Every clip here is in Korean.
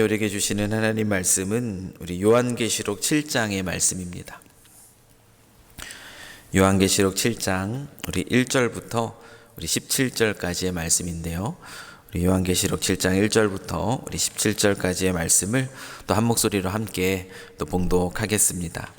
우리에게 주시는 하나님 말씀은 우리 요한계시록 7장의 말씀입니다. 요한계시록 7장 우리 1절부터 우리 17절까지의 말씀인데요. 우리 요한계시록 7장 1절부터 우리 17절까지의 말씀을 또 한 목소리로 함께 또 봉독하겠습니다.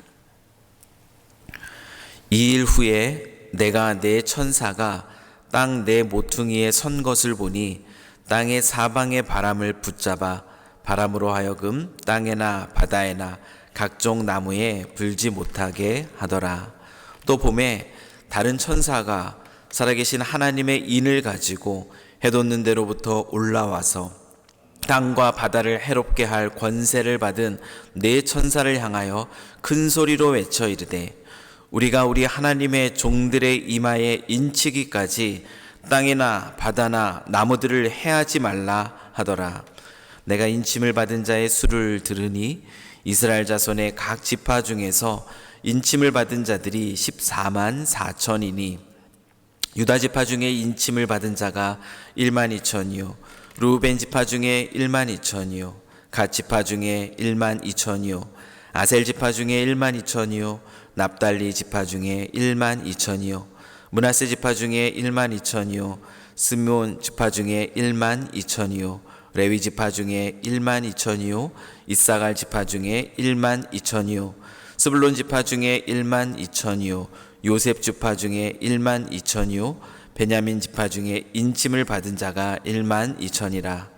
이 일 후에 내가 내 천사가 땅 내 모퉁이에 선 것을 보니 땅의 사방의 바람을 붙잡아 바람으로 하여금 땅에나 바다에나 각종 나무에 불지 못하게 하더라. 또 봄에 다른 천사가 살아계신 하나님의 인을 가지고 해돋는 데로부터 올라와서 땅과 바다를 해롭게 할 권세를 받은 네 천사를 향하여 큰 소리로 외쳐 이르되 우리가 우리 하나님의 종들의 이마에 인치기까지 땅이나 바다나 나무들을 해하지 말라 하더라. 내가 인침을 받은 자의 수를 들으니 이스라엘 자손의 각 지파 중에서 인침을 받은 자들이 14만 4천이니 유다 지파 중에 인침을 받은 자가 1만 2천이요 루벤 지파 중에 1만 2천이요 갓 지파 중에 1만 2천이요 아셀 지파 중에 1만 2천이요 납달리 지파 중에 1만 2천이요 므낫세 지파 중에 1만 2천이요 스므온 지파 중에 1만 2천이요 레위 지파 중에 1만 2천이요 이사갈 지파 중에 1만 2천이요 스불론 지파 중에 1만 2천이요 요셉 지파 중에 1만 2천이요 베냐민 지파 중에 인침을 받은 자가 1만 2천이라.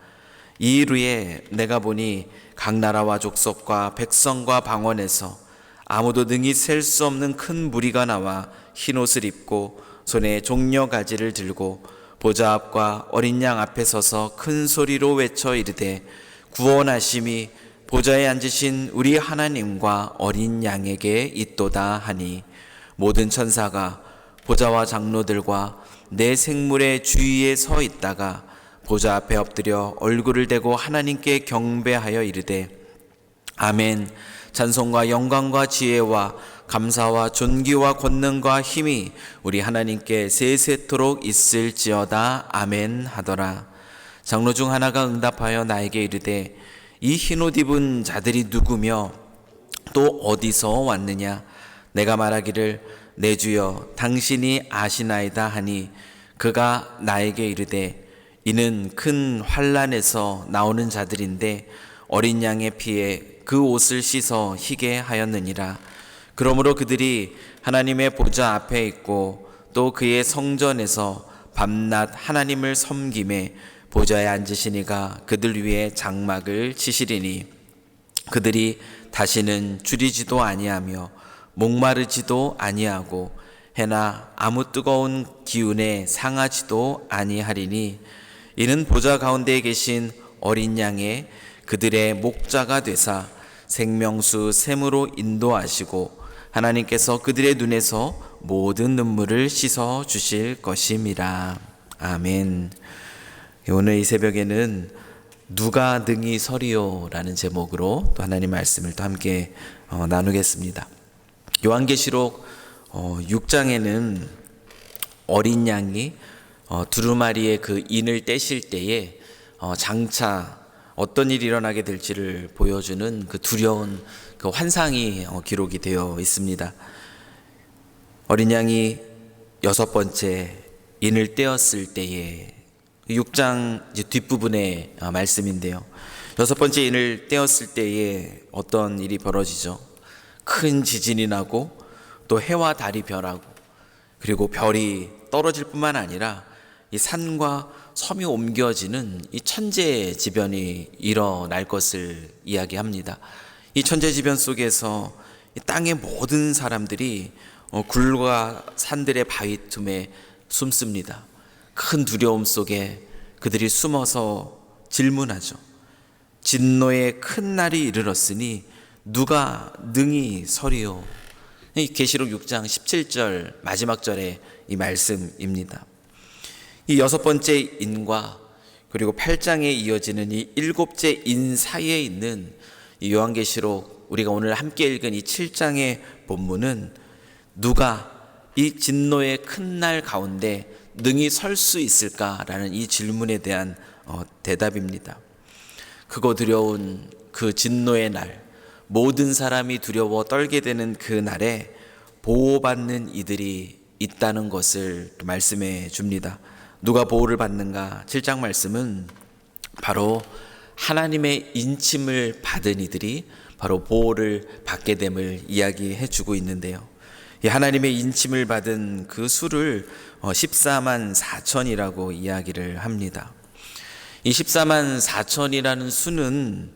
이 일 후에 내가 보니 각 나라와 족속과 백성과 방언에서 아무도 능히 셀 수 없는 큰 무리가 나와 흰옷을 입고 손에 종려 가지를 들고 보좌 앞과 어린 양 앞에 서서 큰 소리로 외쳐 이르되 구원하심이 보좌에 앉으신 우리 하나님과 어린 양에게 있도다 하니 모든 천사가 보좌와 장로들과 내 생물의 주위에 서 있다가 보좌 앞에 엎드려 얼굴을 대고 하나님께 경배하여 이르되 아멘. 찬송과 영광과 지혜와 감사와 존귀와 권능과 힘이 우리 하나님께 세세토록 있을지어다. 아멘 하더라. 장로 중 하나가 응답하여 나에게 이르되 이 흰옷 입은 자들이 누구며 또 어디서 왔느냐. 내가 말하기를 내 주여 당신이 아시나이다 하니 그가 나에게 이르되 이는 큰 환난에서 나오는 자들인데 어린 양의 피에 그 옷을 씻어 희게 하였느니라. 그러므로 그들이 하나님의 보좌 앞에 있고 또 그의 성전에서 밤낮 하나님을 섬김에 보좌에 앉으신 이가 그들 위에 장막을 치시리니 그들이 다시는 줄이지도 아니하며 목마르지도 아니하고 해나 아무 뜨거운 기운에 상하지도 아니하리니 이는 보좌 가운데에 계신 어린 양의 그들의 목자가 되사 생명수 샘으로 인도하시고 하나님께서 그들의 눈에서 모든 눈물을 씻어 주실 것임이라. 아멘. 오늘 이 새벽에는 누가 능히 서리요 라는 제목으로 또 하나님 말씀을 또 함께 나누겠습니다. 요한계시록 6장에는 어린 양이 두루마리의 그 인을 떼실 때에 장차 어떤 일이 일어나게 될지를 보여주는 그 두려운 그 환상이 기록이 되어 있습니다. 어린 양이 6번째 인을 떼었을 때에 6장 뒷부분의 말씀인데요. 6번째 인을 떼었을 때에 어떤 일이 벌어지죠? 큰 지진이 나고 또 해와 달이 변하고 그리고 별이 떨어질 뿐만 아니라 이 산과 섬이 옮겨지는 이 천재지변이 일어날 것을 이야기합니다. 이 천재지변 속에서 이 땅의 모든 사람들이 굴과 산들의 바위 틈에 숨습니다. 큰 두려움 속에 그들이 숨어서 질문하죠. 진노의 큰 날이 이르렀으니 누가 능히 서리요. 이 계시록 6장 17절 마지막 절의 이 말씀입니다. 이 6번째 인과 그리고 8장에 이어지는 이 7째 인 사이에 있는 이 요한계시록 우리가 오늘 함께 읽은 이 7장의 본문은 누가 이 진노의 큰 날 가운데 능히 설 수 있을까라는 이 질문에 대한 대답입니다. 크고 두려운 그 진노의 날, 모든 사람이 두려워 떨게 되는 그 날에 보호받는 이들이 있다는 것을 말씀해 줍니다. 누가 보호를 받는가? 7장 말씀은 바로 하나님의 인침을 받은 이들이 바로 보호를 받게 됨을 이야기해 주고 있는데요. 이 하나님의 인침을 받은 그 수를 14만 4천이라고 이야기를 합니다. 이 14만 4천이라는 수는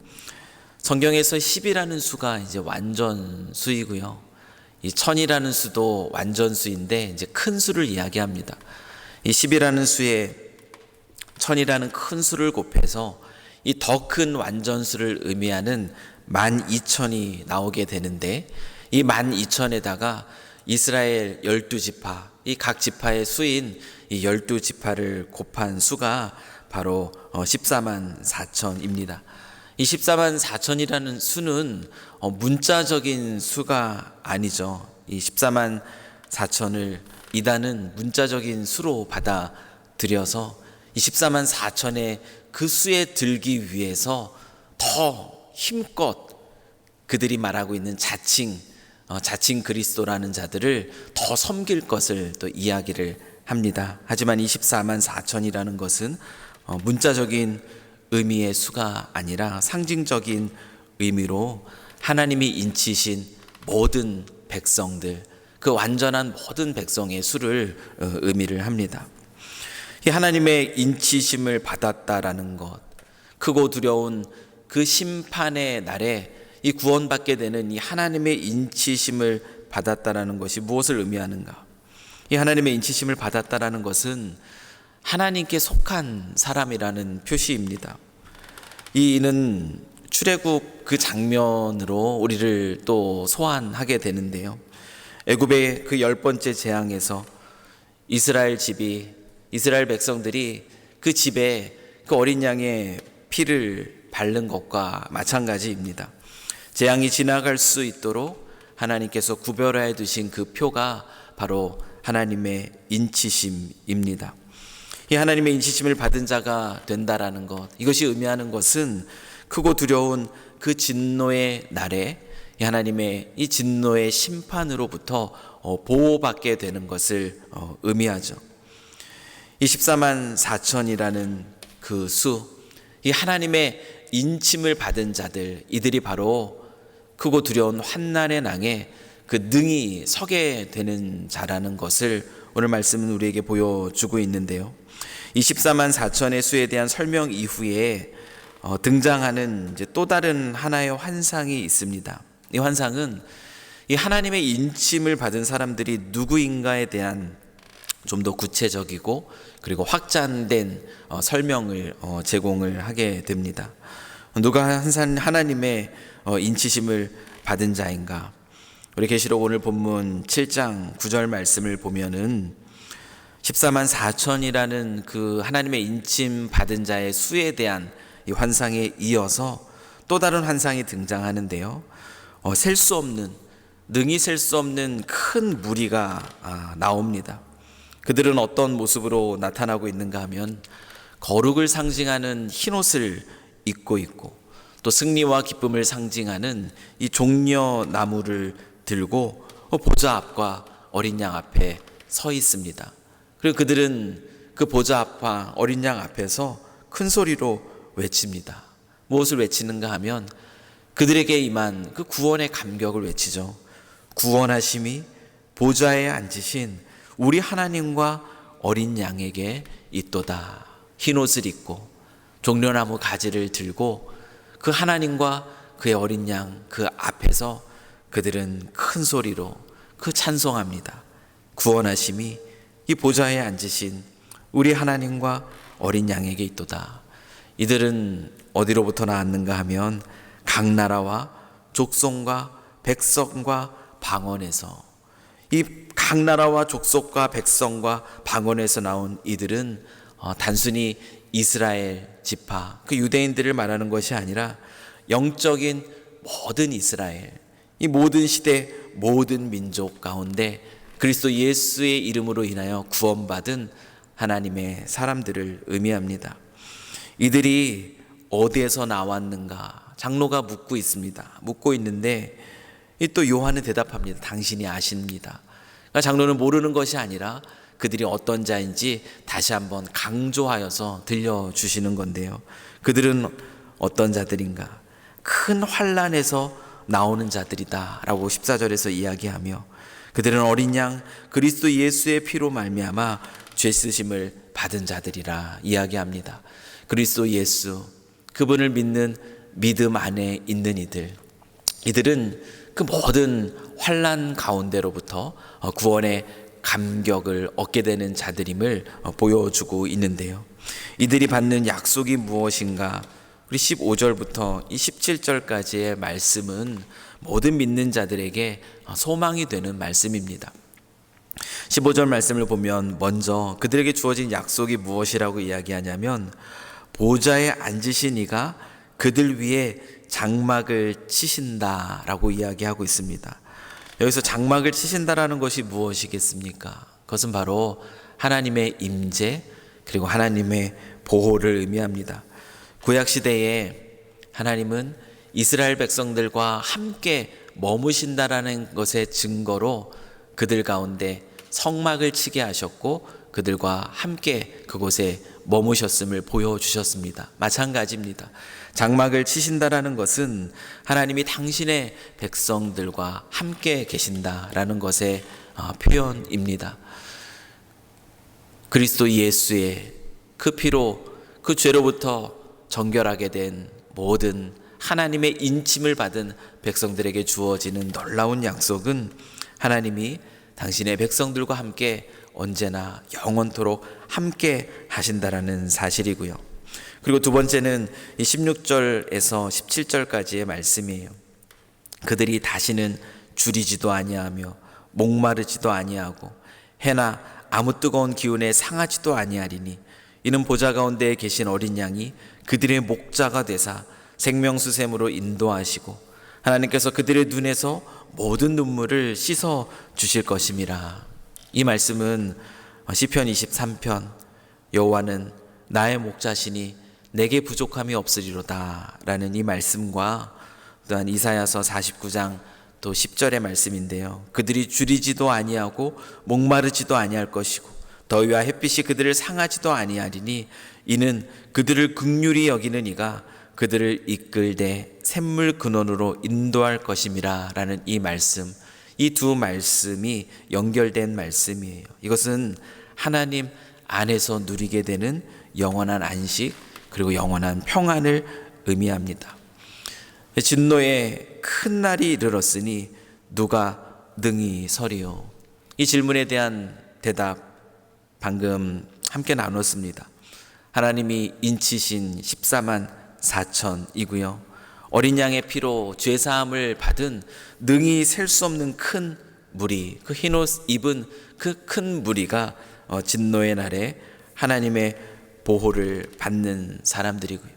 성경에서 10이라는 수가 이제 완전 수이고요. 이 1000이라는 수도 완전 수인데 이제 큰 수를 이야기합니다. 이 10이라는 수에 1000이라는 큰 수를 곱해서 이 더 큰 완전수를 의미하는 12,000이 나오게 되는데, 이 12,000에다가 이스라엘 12지파, 이 각 지파의 수인 이 12지파를 곱한 수가 바로 14만 4천입니다. 이 14만 4천이라는 수는 문자적인 수가 아니죠. 이 14만 4천을 이단은 문자적인 수로 받아들여서 이 14만 4천의 그 수에 들기 위해서 더 힘껏 그들이 말하고 있는 자칭 그리스도라는 자들을 더 섬길 것을 또 이야기를 합니다. 하지만 24만 4천이라는 것은 문자적인 의미의 수가 아니라 상징적인 의미로 하나님이 인치신 모든 백성들, 그 완전한 모든 백성의 수를 의미를 합니다. 이 하나님의 인치심을 받았다라는 것, 크고 두려운 그 심판의 날에 이 구원받게 되는 이 하나님의 인치심을 받았다라는 것이 무엇을 의미하는가? 이 하나님의 인치심을 받았다라는 것은 하나님께 속한 사람이라는 표시입니다. 이는 출애굽 그 장면으로 우리를 또 소환하게 되는데요. 애굽의 그 10번째 재앙에서 이스라엘 백성들이 그 집에 그 어린 양의 피를 바른 것과 마찬가지입니다. 재앙이 지나갈 수 있도록 하나님께서 구별하여 두신 그 표가 바로 하나님의 인치심입니다. 이 하나님의 인치심을 받은 자가 된다라는 것, 이것이 의미하는 것은 크고 두려운 그 진노의 날에 이 하나님의 이 진노의 심판으로부터 보호받게 되는 것을 의미하죠. 이 14만 4천이라는 그 수, 이 하나님의 인침을 받은 자들, 이들이 바로 크고 두려운 환난의 낭에 그 능히 서게 되는 자라는 것을 오늘 말씀은 우리에게 보여주고 있는데요. 이 14만 4천의 수에 대한 설명 이후에 등장하는 이제 또 다른 하나의 환상이 있습니다. 이 환상은 이 하나님의 인침을 받은 사람들이 누구인가에 대한 좀 더 구체적이고 그리고 확장된 설명을 제공을 하게 됩니다. 누가 하나님의 인치심을 받은 자인가? 우리 계시록 오늘 본문 7장 9절 말씀을 보면은 14만 4천이라는 그 하나님의 인침 받은 자의 수에 대한 이 환상에 이어서 또 다른 환상이 등장하는데요. 능히 셀 수 없는 큰 무리가 나옵니다. 그들은 어떤 모습으로 나타나고 있는가 하면 거룩을 상징하는 흰옷을 입고 있고 또 승리와 기쁨을 상징하는 이 종려나무를 들고 보좌 앞과 어린 양 앞에 서 있습니다. 그리고 그들은 그 보좌 앞과 어린 양 앞에서 큰 소리로 외칩니다. 무엇을 외치는가 하면 그들에게 임한 그 구원의 감격을 외치죠. 구원하심이 보좌에 앉으신 우리 하나님과 어린 양에게 있도다. 흰옷을 입고 종려나무 가지를 들고 그 하나님과 그의 어린 양 그 앞에서 그들은 큰 소리로 그 찬송합니다. 구원하심이 이 보좌에 앉으신 우리 하나님과 어린 양에게 있도다. 이들은 어디로부터 나왔는가 하면 각 나라와 족속과 백성과 방언에서, 이 각 나라와 족속과 백성과 방언에서 나온 이들은 단순히 이스라엘 지파, 그 유대인들을 말하는 것이 아니라 영적인 모든 이스라엘, 이 모든 시대 모든 민족 가운데 그리스도 예수의 이름으로 인하여 구원받은 하나님의 사람들을 의미합니다. 이들이 어디에서 나왔는가? 장로가 묻고 있습니다. 묻고 있는데 이 또 요한은 대답합니다. 당신이 아십니다. 그러니까 장로는 모르는 것이 아니라 그들이 어떤 자인지 다시 한번 강조하여서 들려주시는 건데요. 그들은 어떤 자들인가? 큰 환난에서 나오는 자들이다 라고 14절에서 이야기하며, 그들은 어린 양 그리스도 예수의 피로 말미암아 죄 쓰심을 받은 자들이라 이야기합니다. 그리스도 예수, 그분을 믿는 믿음 안에 있는 이들은 그 모든 환난 가운데로부터 구원의 감격을 얻게 되는 자들임을 보여주고 있는데요. 이들이 받는 약속이 무엇인가? 우리 15절부터 이 17절까지의 말씀은 모든 믿는 자들에게 소망이 되는 말씀입니다. 15절 말씀을 보면 먼저 그들에게 주어진 약속이 무엇이라고 이야기하냐면, 보좌에 앉으신 이가 그들 위에 장막을 치신다라고 이야기하고 있습니다. 여기서 장막을 치신다라는 것이 무엇이겠습니까? 그것은 바로 하나님의 임재 그리고 하나님의 보호를 의미합니다. 구약 시대에 하나님은 이스라엘 백성들과 함께 머무신다라는 것의 증거로 그들 가운데 성막을 치게 하셨고 그들과 함께 그곳에 머무셨음을 보여주셨습니다. 마찬가지입니다. 장막을 치신다라는 것은 하나님이 당신의 백성들과 함께 계신다라는 것의 표현입니다. 그리스도 예수의 그 피로 그 죄로부터 정결하게 된 모든 하나님의 인침을 받은 백성들에게 주어지는 놀라운 약속은 하나님이 당신의 백성들과 함께 언제나 영원토록 함께 하신다라는 사실이고요. 그리고 두 번째는 이 16절에서 17절까지의 말씀이에요. 그들이 다시는 줄이지도 아니하며 목마르지도 아니하고 해나 아무 뜨거운 기운에 상하지도 아니하리니 이는 보좌 가운데에 계신 어린 양이 그들의 목자가 되사 생명수샘으로 인도하시고 하나님께서 그들의 눈에서 모든 눈물을 씻어 주실 것임이라. 이 말씀은 시편 23편 여호와는 나의 목자시니 내게 부족함이 없으리로다 라는 이 말씀과 또한 이사야서 49장 또 10절의 말씀인데요. 그들이 줄이지도 아니하고 목마르지도 아니할 것이고 더위와 햇빛이 그들을 상하지도 아니하리니 이는 그들을 긍휼히 여기는 이가 그들을 이끌되 샘물 근원으로 인도할 것임이라 라는 이 말씀, 이 두 말씀이 연결된 말씀이에요. 이것은 하나님 안에서 누리게 되는 영원한 안식 그리고 영원한 평안을 의미합니다. 진노의 큰 날이 이르렀으니 누가 능히 서리요? 이 질문에 대한 대답 방금 함께 나눴습니다. 하나님이 인치신 14만 4천이고요. 어린 양의 피로 죄사함을 받은 능히 셀 수 없는 큰 무리, 그 흰옷 입은 그 큰 무리가 진노의 날에 하나님의 보호를 받는 사람들이고요.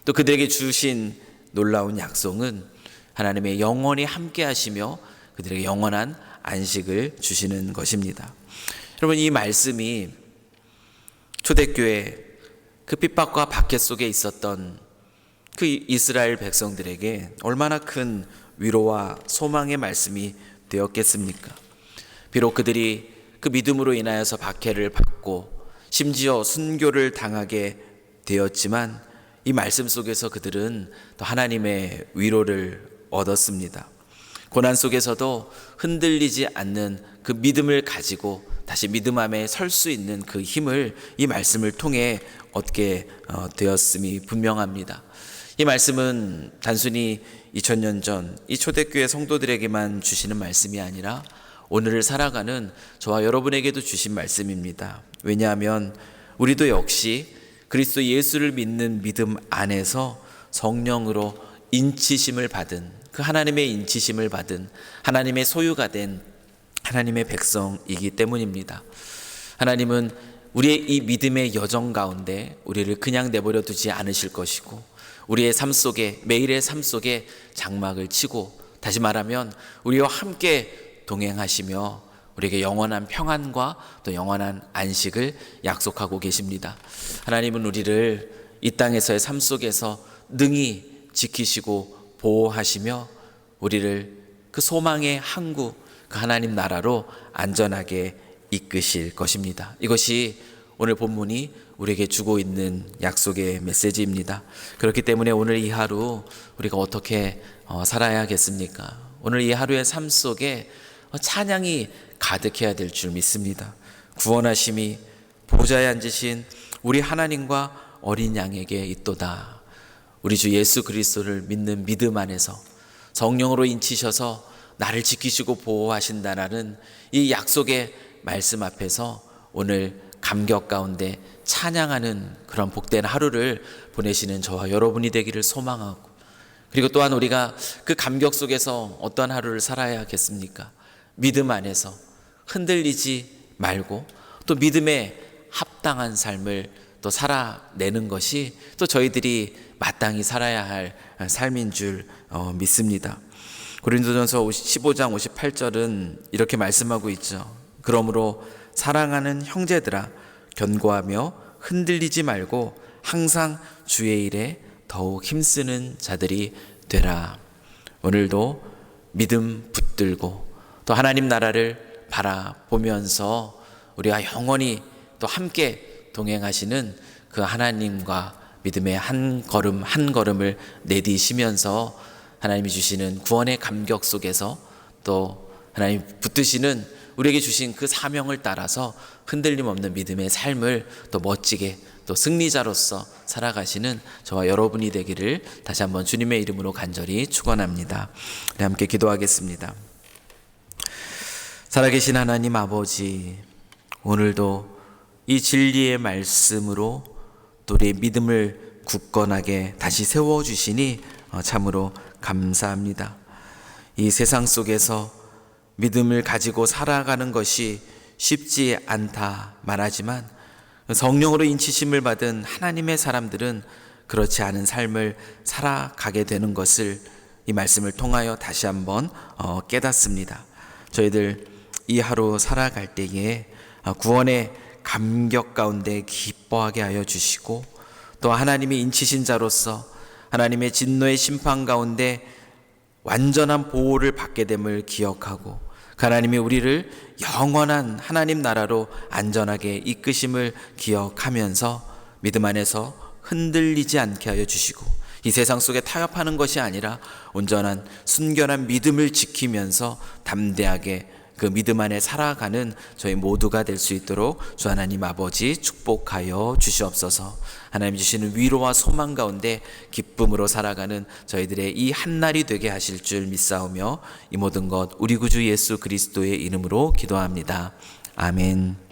또 그들에게 주신 놀라운 약속은 하나님의 영원히 함께 하시며 그들에게 영원한 안식을 주시는 것입니다. 여러분, 이 말씀이 초대교회 그 핍박과 박해 속에 있었던 그 이스라엘 백성들에게 얼마나 큰 위로와 소망의 말씀이 되었겠습니까? 비록 그들이 그 믿음으로 인하여서 박해를 받고 심지어 순교를 당하게 되었지만 이 말씀 속에서 그들은 또 하나님의 위로를 얻었습니다. 고난 속에서도 흔들리지 않는 그 믿음을 가지고 다시 믿음 안에 설 수 있는 그 힘을 이 말씀을 통해 얻게 되었음이 분명합니다. 이 말씀은 단순히 2000년 전 이 초대교회 성도들에게만 주시는 말씀이 아니라 오늘을 살아가는 저와 여러분에게도 주신 말씀입니다. 왜냐하면 우리도 역시 그리스도 예수를 믿는 믿음 안에서 성령으로 인치심을 받은 그 하나님의 인치심을 받은 하나님의 소유가 된 하나님의 백성이기 때문입니다. 하나님은 우리의 이 믿음의 여정 가운데 우리를 그냥 내버려 두지 않으실 것이고 우리의 삶 속에 매일의 삶 속에 장막을 치고 다시 말하면 우리와 함께 동행하시며 우리에게 영원한 평안과 또 영원한 안식을 약속하고 계십니다. 하나님은 우리를 이 땅에서의 삶 속에서 능히 지키시고 보호하시며 우리를 그 소망의 항구, 그 하나님 나라로 안전하게 이끄실 것입니다. 이것이 오늘 본문이 우리에게 주고 있는 약속의 메시지입니다. 그렇기 때문에 오늘 이 하루 우리가 어떻게 살아야겠습니까? 오늘 이 하루의 삶 속에 찬양이 가득해야 될 줄 믿습니다. 구원하심이 보좌에 앉으신 우리 하나님과 어린 양에게 있도다. 우리 주 예수 그리스도를 믿는 믿음 안에서 성령으로 인치셔서 나를 지키시고 보호하신다라는 이 약속의 말씀 앞에서 오늘 감격 가운데 찬양하는 그런 복된 하루를 보내시는 저와 여러분이 되기를 소망하고, 그리고 또한 우리가 그 감격 속에서 어떠한 하루를 살아야겠습니까? 믿음 안에서 흔들리지 말고 또 믿음에 합당한 삶을 또 살아내는 것이 또 저희들이 마땅히 살아야 할 삶인 줄 믿습니다. 고린도전서 15장 58절은 이렇게 말씀하고 있죠. 그러므로 사랑하는 형제들아, 견고하며 흔들리지 말고 항상 주의 일에 더욱 힘쓰는 자들이 되라. 오늘도 믿음 붙들고 또 하나님 나라를 바라보면서 우리가 영원히 또 함께 동행하시는 그 하나님과 믿음의 한 걸음 한 걸음을 내디시면서 하나님이 주시는 구원의 감격 속에서 또 하나님 붙드시는 우리에게 주신 그 사명을 따라서 흔들림 없는 믿음의 삶을 또 멋지게 또 승리자로서 살아가시는 저와 여러분이 되기를 다시 한번 주님의 이름으로 간절히 축원합니다. 우리 함께 기도하겠습니다. 살아계신 하나님 아버지, 오늘도 이 진리의 말씀으로 또 우리의 믿음을 굳건하게 다시 세워주시니 참으로 감사합니다. 이 세상 속에서 믿음을 가지고 살아가는 것이 쉽지 않다 말하지만 성령으로 인치심을 받은 하나님의 사람들은 그렇지 않은 삶을 살아가게 되는 것을 이 말씀을 통하여 다시 한번 깨닫습니다. 저희들 이 하루 살아갈 때에 구원의 감격 가운데 기뻐하게 하여 주시고 또 하나님이 인치신 자로서 하나님의 진노의 심판 가운데 완전한 보호를 받게 됨을 기억하고 하나님이 우리를 영원한 하나님 나라로 안전하게 이끄심을 기억하면서 믿음 안에서 흔들리지 않게 하여 주시고 이 세상 속에 타협하는 것이 아니라 온전한 순결한 믿음을 지키면서 담대하게 그 믿음 안에 살아가는 저희 모두가 될 수 있도록 주 하나님 아버지 축복하여 주시옵소서. 하나님 주시는 위로와 소망 가운데 기쁨으로 살아가는 저희들의 이 한날이 되게 하실 줄 믿사오며 이 모든 것 우리 구주 예수 그리스도의 이름으로 기도합니다. 아멘.